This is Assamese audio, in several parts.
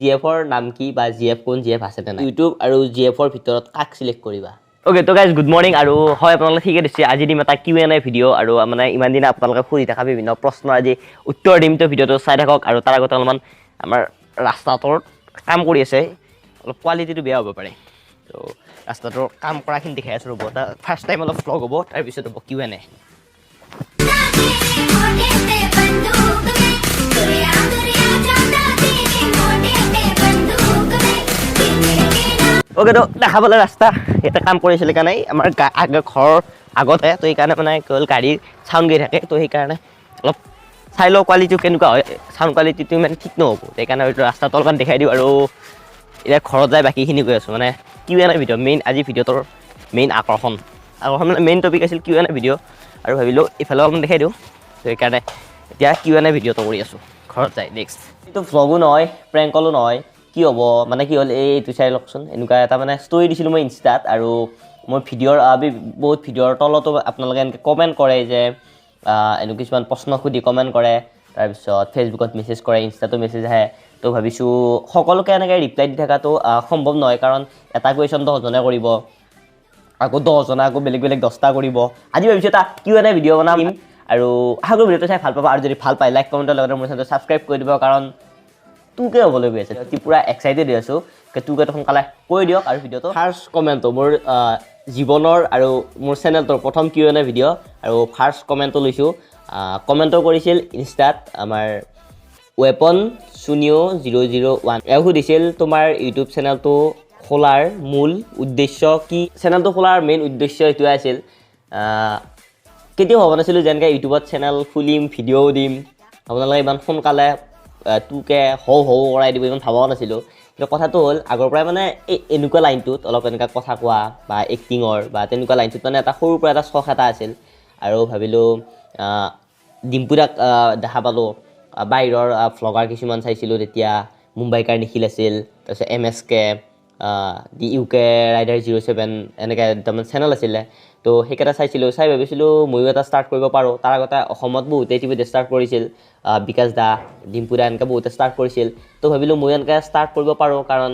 জিএফৰ নাম কি বা জিএফ কোন জিএফ আছে নে নাই ইউটিউব আৰু জিএফৰ ভিতৰত কাক সিলেক্ট কৰিবা ওকে তো গাইজ গুড মৰ্নিং আৰু হয় আপোনালোকে ঠিকে দিছে আজি দিম এটা Q&A ভিডিঅ' আৰু মানে ইমান দিনে আপোনালোকে সুধি থকা বিভিন্ন প্ৰশ্নৰ আজি উত্তৰ দিম তো ভিডিঅ'টো চাই থাকক আৰু তাৰ আগতে অলপমান আমাৰ ৰাস্তাটোৰ কাম কৰি আছে অলপ কোৱালিটিটো বেয়া হ'ব পাৰে তো ৰাস্তাটোৰ কাম কৰাখিনি দেখাই আছোঁ ৰ'ব ফাৰ্ষ্ট টাইম অলপ ভ্লগ হ'ব তাৰপিছত হ'ব Q&A ওকে তো দেখা পালে ৰাস্তা এটা কাম কৰিছিল কাৰণে আমাৰ ঘৰৰ আগতে তো সেইকাৰণে মানে কেৱল গাড়ীৰ চাউণ্ড গৈ থাকে তো সেইকাৰণে অলপ চাই লওঁ কোৱালিটিটো কেনেকুৱা হয় চাউণ্ড কোৱালিটিটো ইমান ঠিক নহ'ব সেইকাৰণে হয়তো ৰাস্তাটো অলপমান দেখাই দিওঁ আৰু এতিয়া ঘৰত যাই বাকীখিনি গৈ আছোঁ মানে Q&A ভিডিঅ' মেইন আজি ভিডিঅ'টোৰ মেইন আকৰ্ষণ মানে মেইন টপিক আছিল Q&A ভিডিঅ' আৰু ভাবিলোঁ ইফালে অলপমান দেখাই দিওঁ তো সেইকাৰণে এতিয়া Q&A ভিডিঅ'টো কৰি আছোঁ ঘৰত যাই নেক্সট এইটো ভ্লগো নহয় প্ৰেংক কলো নহয় কি হ'ব মানে কি হ'ল এইটো চাই লওকচোন এনেকুৱা এটা মানে ষ্টৰি দিছিলোঁ মই ইনষ্টাত আৰু মোৰ ভিডিঅ'ৰ বহুত ভিডিঅ'ৰ তলতো আপোনালোকে এনেকৈ কমেণ্ট কৰে যে এনেকুৱা কিছুমান প্ৰশ্ন সুধি কমেণ্ট কৰে তাৰপিছত ফেচবুকত মেছেজ কৰে ইনষ্টাতো মেছেজ আহে তো ভাবিছোঁ সকলোকে এনেকৈ ৰিপ্লাই দি থকাটো সম্ভৱ নহয় কাৰণ এটা কুৱেশ্যন 10জনে কৰিব আকৌ 10জনে আকৌ বেলেগ বেলেগ 10টা কৰিব আজি ভাবিছোঁ এটা Q&A ভিডিঅ' বনাম আৰু আগৰ ভিডিঅ'টো চাই ভাল পাবা আৰু যদি ভাল পায় লাইক কমেণ্টৰ লগতে মোৰ চেনেলটো ছাবস্ক্ৰাইব কৰি দিব কাৰণ তোকে হ'বলৈ গৈ আছে পূৰা এক্সাইটেড হৈ আছোঁ তোকেতো সোনকালে কৈ দিয়ক আৰু ভিডিঅ'টো ফাৰ্ষ্ট কমেণ্টটো মোৰ জীৱনৰ আৰু মোৰ চেনেলটোৰ প্ৰথম Q&A ভিডিঅ' আৰু ফাৰ্ষ্ট কমেণ্টটো লৈছোঁ কমেণ্টটো কৰিছিল ইনষ্টাত আমাৰ ৱেপন শূন্য 001 এওঁ সুধিছিল তোমাৰ ইউটিউব চেনেলটো খোলাৰ মূল উদ্দেশ্য কি চেনেলটো খোলাৰ মেইন উদ্দেশ্য এইটোৱে আছিল কেতিয়াও ভবা নাছিলোঁ যেনেকৈ ইউটিউবত চেনেল খুলিম ভিডিঅ' দিম আপোনালোকে ইমান সোনকালে তোকে হৌ কৰাই দিব ইমান ভবাও নাছিলোঁ কিন্তু কথাটো হ'ল আগৰ পৰাই মানে এই এনেকুৱা লাইনটোত অলপ এনেকুৱা কথা কোৱা বা এক্টিঙৰ বা তেনেকুৱা লাইনটোত মানে এটা সৰুৰ পৰা এটা চখ এটা আছিল আৰু ভাবিলোঁ ডিম্পুদাক দেখা পালোঁ বাহিৰৰ ভ্লগাৰ কিছুমান চাইছিলোঁ তেতিয়া মুম্বাইকাৰ নিখিল আছিল তাৰপিছত MSK দি UK ৰাইডাৰ 07 এনেকৈ দুটামান চেনেল আছিলে তো সেইকেইটা চাইছিলোঁ চাই ভাবিছিলোঁ ময়ো এটা ষ্টাৰ্ট কৰিব পাৰোঁ তাৰ আগতে অসমত বহুতে টিভিত ষ্টাৰ্ট কৰিছিল বিকাশ দা ডিম্পুদা এনেকৈ বহুতে ষ্টাৰ্ট কৰিছিল তো ভাবিলোঁ ময়ো এনেকৈ ষ্টাৰ্ট কৰিব পাৰোঁ কাৰণ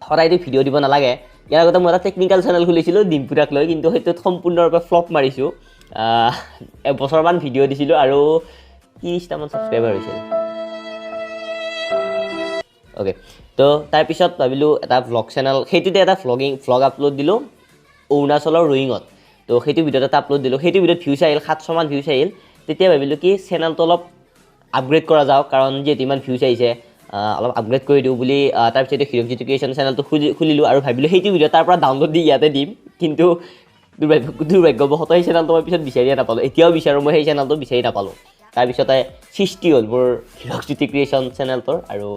সদায়তো ভিডিঅ' দিব নালাগে ইয়াৰ আগতে মই এটা টেকনিকেল চেনেল খুলিছিলোঁ ডিম্পুদাক লৈ কিন্তু সেইটোত সম্পূৰ্ণৰূপে ফ্লপ মাৰিছোঁ এবছৰমান ভিডিঅ' দিছিলোঁ আৰু 30টামান ছাবস্ক্ৰাইবাৰ হৈছিল অ'কে তো তাৰপিছত ভাবিলোঁ এটা ভ্লগ চেনেল সেইটোতে এটা ভ্লগ আপলোড দিলোঁ অৰুণাচলৰ ৰোয়িঙত তো সেইটো ভিডিঅ'ত এটা আপলোড দিলোঁ সেইটো ভিডিঅ'ত ভিউজ আহিল 700মান ভিউজ আহিল তেতিয়া ভাবিলোঁ কি চেনেলটো অলপ আপগ্ৰেড কৰা যাওক কাৰণ যিহেতু ইমান ভিউজ আহিছে অলপ আপগ্ৰেড কৰি দিওঁ বুলি তাৰপিছত হিৰক জ্যোতি ক্ৰিয়েশ্যন চেনেলটো খুলিলোঁ আৰু ভাবিলোঁ সেইটো ভিডিঅ' তাৰ পৰা ডাউনলোড দি ইয়াতে দিম কিন্তু দুৰ্ভাগ্যবশতঃ সেই চেনেলটো মই পিছত বিচাৰিয়ে নাপালোঁ এতিয়াও বিচাৰোঁ মই সেই চেনেলটো বিচাৰি নাপালোঁ তাৰপিছতে সৃষ্টি হ'ল মোৰ হিৰক জ্যোতি ক্ৰিয়েশ্যন চেনেলটোৰ আৰু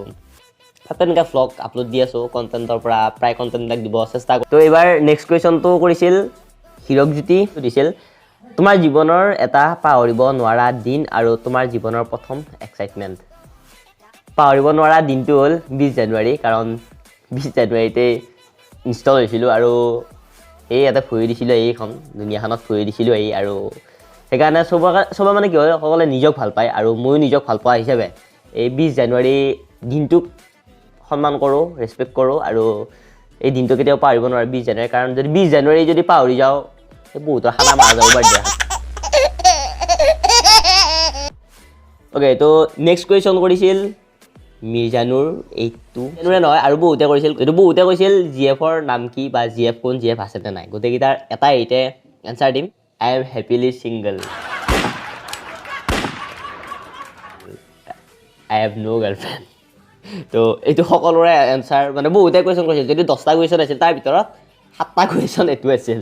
তাতে এনেকৈ ভ্লগ আপলোড দি আছোঁ কণ্টেণ্টৰ পৰা প্ৰায় কণ্টেণ্টবিলাক দিব চেষ্টা কৰোঁ তো এইবাৰ নেক্সট কুৱেশ্যনটো কৰিছিল হিৰক জ্যোতি সুধিছিল তোমাৰ জীৱনৰ এটা পাহৰিব নোৱাৰা দিন আৰু তোমাৰ জীৱনৰ প্ৰথম এক্সাইটমেণ্ট পাহৰিব নোৱাৰা দিনটো হ'ল 20 জানুৱাৰী কাৰণ 20 জানুৱাৰীতে ইনষ্টল হৈছিলোঁ আৰু এই ইয়াতে ফুৰি দিছিলোঁ এইখন দুনিয়াখনত ফুৰি দিছিলোঁ আৰু সেইকাৰণে চবে মানে কি হয় সকলোৱে নিজক ভাল পায় আৰু ময়ো নিজক ভাল পোৱা হিচাপে এই 20 জানুৱাৰী দিনটোক সন্মান কৰোঁ ৰেচপেক্ট কৰোঁ আৰু এই দিনটো কেতিয়াও পাহৰিব নোৱাৰোঁ 20 জানুৱাৰী কাৰণ যদি 20 জানুৱাৰী যদি পাহৰি যাওঁ বহুতৰ খানা মাৰা যাব বাৰ্থডে অ'কে তো নেক্সট কুৱেশ্যন কৰিছিল মিৰ্জানুৰ 82 নহয় আৰু বহুতে কৰিছিল এইটো বহুতে কৈছিল জিএফৰ নাম কি বা জিএফ কোন জিএফ আছে নে নাই গোটেইকেইটাৰ এটা এইতে এনচাৰ দিম I am happily single I have no' girlfriend তো এইটো সকলোৰে এনচাৰ মানে বহুতে কুৱেশ্যন কৰিছিল যদি 10টা কুৱেশ্যন আছিল তাৰ ভিতৰত 7টা কুৱেশ্যন এইটো আছিল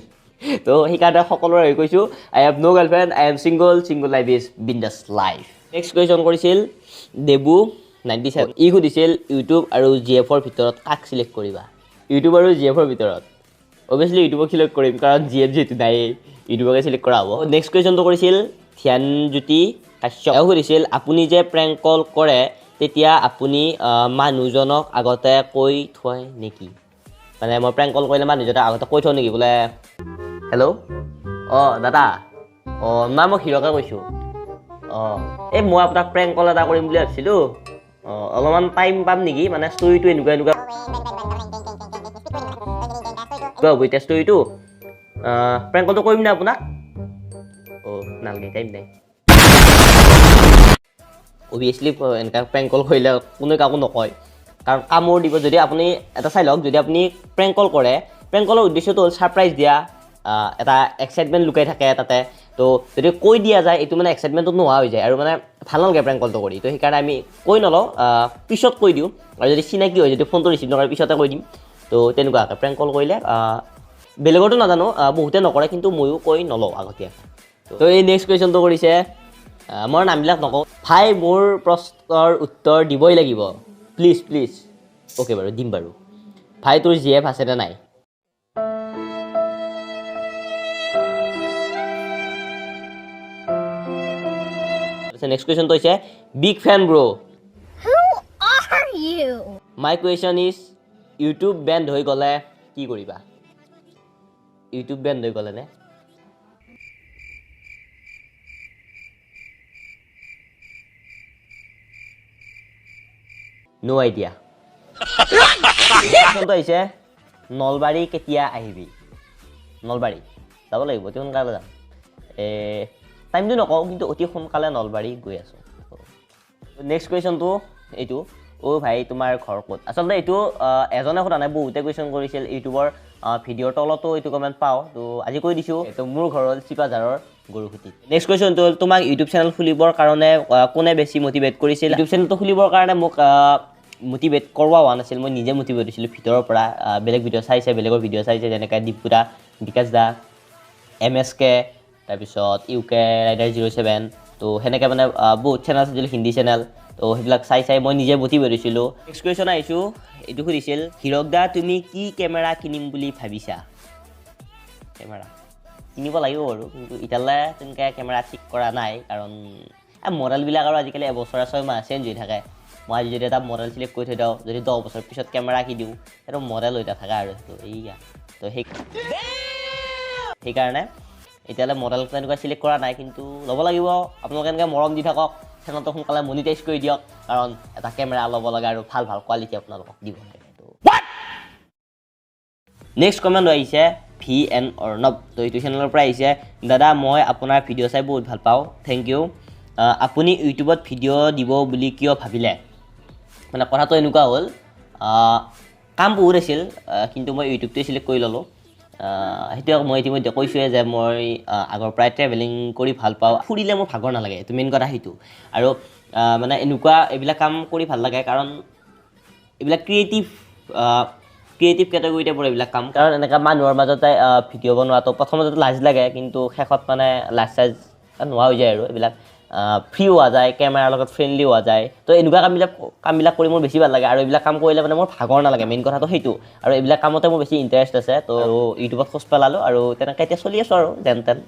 তো সেইকাৰণে সকলোৰে হৈ কৈছোঁ I have no' girlfriend I am single life is বিন্দাছ লাইফ নেক্সট কুৱেশ্যন কৰিছিল দেবু 97 ই সুধিছিল ইউটিউব আৰু জিএফৰ ভিতৰত কাক চিলেক্ট কৰিবা ইউটিউব আৰু জিএফৰ ভিতৰত অভিয়াছলি ইউটিউবক চিলেক্ট কৰিম কাৰণ জিএফ যিহেতু নায়েই ইউটিউবকে চিলেক্ট কৰা হ'ব নেক্সট কুৱেশ্যনটো কৰিছিল ধ্যানজ্যোতি কাশ্যপ এওঁ সুধিছিল আপুনি যে প্ৰেংক কল কৰে তেতিয়া আপুনি মানুহজনক আগতে কৈ থয় নেকি মানে মই প্ৰেংক কল কৰিলে মানুহজনক আগতে কৈ থওঁ নেকি বোলে হেল্ল' দাদা নাই মই হিৰকে কৈছোঁ এই মই আপোনাক প্ৰেংক কল এটা কৰিম বুলি ভাবিছিলোঁ অলপমান টাইম পাম নেকি মানে ষ্টৰিটো এনেকুৱা এনেকুৱা হ'ব এতিয়া ষ্টৰিটো প্ৰেংক কলটো কৰিম নে আপোনাক নালাগে টাইম নাই অভিয়াছলি এনেকুৱা প্ৰেংক কল কৰিলে কোনোৱে কাকো নকয় কাৰণ কামোৰ দিব যদি আপুনি এটা চাই লওক যদি আপুনি প্ৰেংক কল কৰে প্ৰেংক কলৰ উদ্দেশ্যটো হ'ল ছাৰপ্ৰাইজ দিয়া এটা এক্সাইটমেণ্ট লুকাই থাকে তাতে তো যদি কৈ দিয়া যায় এইটো মানে এক্সাইটমেণ্টটো নোহোৱা হৈ যায় আৰু মানে ভাল নালাগে প্ৰেংক কলটো কৰি তো সেইকাৰণে আমি কৈ নলওঁ পিছত কৈ দিওঁ আৰু যদি চিনাকি হয় যদি ফোনটো ৰিচিভ নকৰে পিছতে কৈ দিম তো তেনেকুৱাকৈ প্ৰেংক কল কৰিলে বেলেগৰতো নাজানো বহুতে নকৰে কিন্তু ময়ো কৈ নলওঁ আগতীয়াকৈ তো এই নেক্সট কুৱেশ্যনটো কৰিছে মোৰ নামবিলাক নকওঁ ভাই মোৰ প্ৰশ্নৰ উত্তৰ দিবই লাগিব প্লিজ প্লিজ অ'কে বাৰু দিম বাৰু ভাই তোৰ জিএফ আছেনে নাই নেক্সট কুৱেশ্যনটো হৈছে big fan bro' my question is YouTube ban হৈ গ'লে কি কৰিবা ইউটিউব বেণ্ড হৈ গ'লে নে নো আইডিয়া আহিছে নলবাৰী কেতিয়া আহিবি নলবাৰী যাব লাগিব অতি সোনকালে যাম টাইমটো নকওঁ কিন্তু অতি সোনকালে নলবাৰী গৈ আছোঁ নেক্সট কুৱেশ্যনটো এইটো ভাই তোমাৰ ঘৰ ক'ত আচলতে এইটো এজনে সোধা নাই বহুতে কুৱেশ্যন কৰিছিল ইউটিউবৰ ভিডিঅ'ৰ তলতো এইটো কমেণ্ট পাওঁ তো আজি কৈ দিছোঁ এইটো মোৰ ঘৰ হ'ল চিপাঝাৰৰ গৰুসুটি নেক্সট কুৱেশ্যনটো হ'ল তোমাক ইউটিউব চেনেল খুলিবৰ কাৰণে কোনে বেছি মটিভেট কৰিছিল ইউটিউব চেনেলটো খুলিবৰ কাৰণে মোক মটিভেট কৰোৱা হোৱা নাছিল মই নিজে মটিভেট হৈছিলোঁ ভিতৰৰ পৰা বেলেগ ভিডিঅ' চাইছে বেলেগৰ ভিডিঅ' চাইছে যেনেকৈ দীপুদা বিকাশ দা MSK তাৰপিছত UK ৰাইডাৰ 07 তো সেনেকৈ মানে বহুত চেনেল আছিল হিন্দী চেনেল তো সেইবিলাক চাই মই নিজে মটিভেট হৈছিলোঁ নেক্সট কুৱেশ্যন আহিছোঁ এইটো সুধিছিল হিৰক দা তুমি কি কেমেৰা কিনিম বুলি ভাবিছা কেমেৰা কিনিব লাগিব বাৰু কিন্তু এতিয়ালৈ তেনেকৈ কেমেৰা ঠিক কৰা নাই কাৰণ মডেলবিলাক আৰু আজিকালি এবছৰ 6 মাহ চেঞ্জ হৈ থাকে মই আজি যদি এটা মডেল চিলেক্ট কৰি থৈ দিওঁ যদি 10 বছৰ পিছত কেমেৰা কিনো সেইটো মডেল হৈ থাকে আৰু এইয়া তো সেইকাৰণে এতিয়ালৈ মডেল তেনেকুৱা চিলেক্ট কৰা নাই কিন্তু ল'ব লাগিব আপোনালোকে এনেকৈ মৰম দি থাকক চেনেলটো সোনকালে মনিটাইজ কৰি দিয়ক কাৰণ এটা কেমেৰা ল'ব লাগে আৰু ভাল ভাল কোৱালিটি আপোনালোকক দিব লাগে নেক্সট কমেণ্ট আহিছে VN অৰ্ণৱ তো এইটো চেনেলৰ পৰা আহিছে দাদা মই আপোনাৰ ভিডিঅ' চাই বহুত ভাল পাওঁ থেংক ইউ আপুনি ইউটিউবত ভিডিঅ' দিব বুলি কিয় ভাবিলে মানে কথাটো এনেকুৱা হ'ল কাম বহুত আছিল কিন্তু মই ইউটিউবটোৱে চিলেক্ট কৰি ল'লোঁ সেইটোৱে মই ইতিমধ্যে কৈছোঁৱে যে মই আগৰ পৰাই ট্ৰেভেলিং কৰি ভাল পাওঁ ফুৰিলে মোৰ ভাগৰ নালাগে এইটো মেইন কথা সেইটো আৰু মানে এনেকুৱা এইবিলাক কাম কৰি ভাল লাগে কাৰণ এইবিলাক ক্ৰিয়েটিভ কেটেগৰীতে পৰে এইবিলাক কাম কাৰণ এনেকৈ মানুহৰ মাজতে ভিডিঅ' বনোৱাটো প্ৰথমতে লাজ লাগে কিন্তু শেষত মানে লাজ চাজ নোহোৱা হৈ যায় আৰু এইবিলাক ফ্ৰী হোৱা যায় কেমেৰাৰ লগত ফ্ৰেণ্ডলি হোৱা যায় তো এনেকুৱা কামবিলাক কৰি মোৰ বেছি ভাল লাগে আৰু এইবিলাক কাম কৰিলে মানে মোৰ ভাগৰ নালাগে মেইন কথাটো সেইটো আৰু এইবিলাক কামতে মোৰ বেছি ইণ্টাৰেষ্ট আছে তো ইউটিউবত খোজ পেলালোঁ আৰু তেনেকৈ এতিয়া চলি আছোঁ আৰু যেন তেন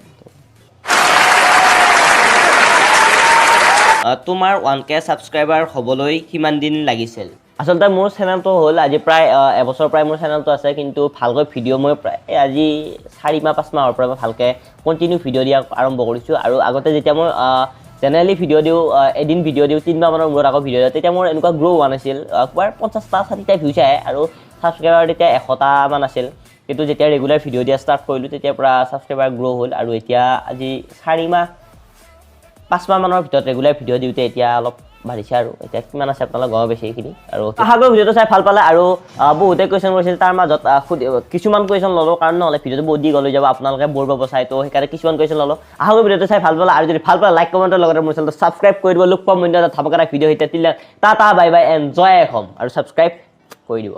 তোমাৰ 1K ছাবস্ক্ৰাইবাৰ হ'বলৈ কিমান দিন লাগিছিল আচলতে মোৰ চেনেলটো হ'ল আজি প্ৰায় এবছৰ প্ৰায় মোৰ চেনেলটো আছে কিন্তু ভালকৈ ভিডিঅ' মই প্ৰায় আজি 4 মাহ 5 মাহৰ পৰা মই ভালকৈ কণ্টিনিউ ভিডিঅ' দিয়া আৰম্ভ কৰিছোঁ আৰু আগতে যেতিয়া মই জেনেৰেলি ভিডিঅ' দিওঁ এদিন ভিডিঅ' দিওঁ 3 মাহমানৰ মূৰত আকৌ ভিডিঅ' দিওঁ তেতিয়া মোৰ এনেকুৱা গ্ৰ' হোৱা নাছিল একবাৰ 50টা 60টা ভিউজ আহে আৰু ছাবস্ক্ৰাইবাৰ তেতিয়া 100টামান আছিল কিন্তু যেতিয়া ৰেগুলাৰ ভিডিঅ' দিয়া ষ্টাৰ্ট কৰিলোঁ তেতিয়াৰ পৰা ছাবস্ক্ৰাইবাৰ গ্ৰ' হ'ল আৰু এতিয়া আজি 4 মাহ 5 মাহমানৰ ভিতৰত ৰেগুলাৰ ভিডিঅ' দিওঁতে এতিয়া অলপ বাঢ়িছে আৰু এতিয়া কিমান আছে আপোনালোকে গম পাইছে এইখিনি আৰু আশা কৰোঁ ভিডিঅ'টো চাই ভাল পালে আৰু বহুতে কুৱেশ্যন কৰিছিল তাৰ মাজত কিছুমান কুৱেশ্যন ল'লোঁ কাৰণ নহ'লে ভিডিঅ'টো বহুত দীঘল হৈ যাব আপোনালোকে বৰ পাব চাই তো সেইকাৰণে কিছুমান কুৱেশ্যন ল'লোঁ আশা কৰোঁ ভিডিঅ'টো চাই ভাল পালে আৰু যদি ভাল পালে লাইক কমেণ্টৰ লগতে মোৰ চেনেলটো ছাবস্ক্ৰাইব কৰি দিব লগ পাম অন্য এটা ধামাকা ভিডিঅ' এতিয়া টা বাই বাই এনজয় হ'ম আৰু ছাবস্ক্ৰাইব কৰি দিব